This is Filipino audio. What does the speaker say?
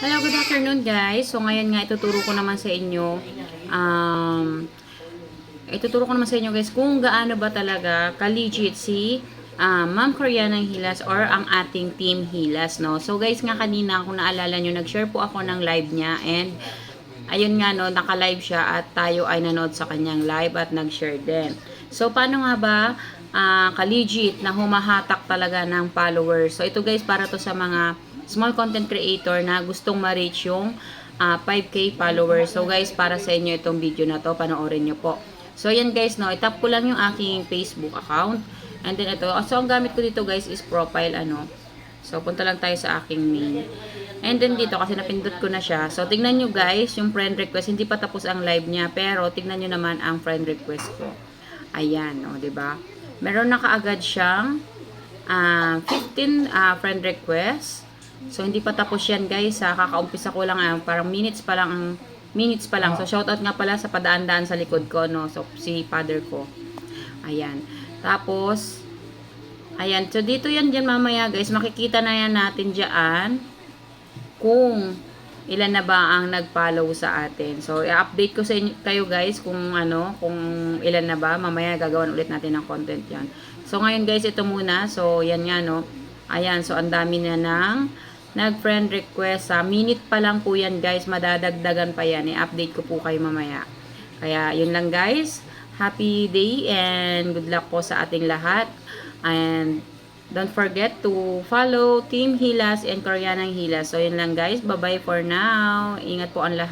Hello, good afternoon guys. So ngayon nga ituturo ko naman sa inyo guys kung gaano ba talaga ka-legit si Ma'am Koreana Hilas or ang ating team Hilas, no. So guys, nga kanina kung naalala nyo, nag-share po ako ng live niya and ayun nga, no, naka-live siya at tayo ay nanood sa kanyang live at nag-share din. So paano nga ba ka-legit na humahatak talaga ng followers? So ito guys, para to sa mga small content creator na gustong ma-reach yung 5K followers. So guys, para sa inyo itong video na to, panoorin nyo po. So yan guys, no, itap ko lang yung aking Facebook account. And then ito, so ang gamit ko dito guys is profile, ano. So punta lang tayo sa aking main. And then dito, kasi napindot ko na siya. So tignan nyo guys, yung friend request, hindi pa tapos ang live niya. Pero tignan nyo naman ang friend request ko. Ayan, no, 'di ba? Meron na kaagad siyang 15 friend request. So hindi pa tapos yan guys, kakaumpisa ko lang, parang minutes pa lang. So shoutout nga pala sa padaan-daan sa likod ko, no. So si father ko. Ayan. Tapos ayan, so dito yan dyan mamaya guys, makikita na yan natin dyan kung ilan na ba ang nag-follow sa atin. So i-update ko sa inyo, kayo guys kung kung ilan na ba. Mamaya gagawan ulit natin ng content yan. So ngayon guys, ito muna. So yan nga, no. Ayan, so ang dami na ng nag-friend request. Sa minute pa lang po yan guys, madadagdagan pa yan. I-update ko po kayo mamaya. Kaya yun lang guys. Happy day and good luck po sa ating lahat. And don't forget to follow Team Hilas and Koreanang Hilas. So yun lang guys. Bye-bye for now. Ingat po ang lahat.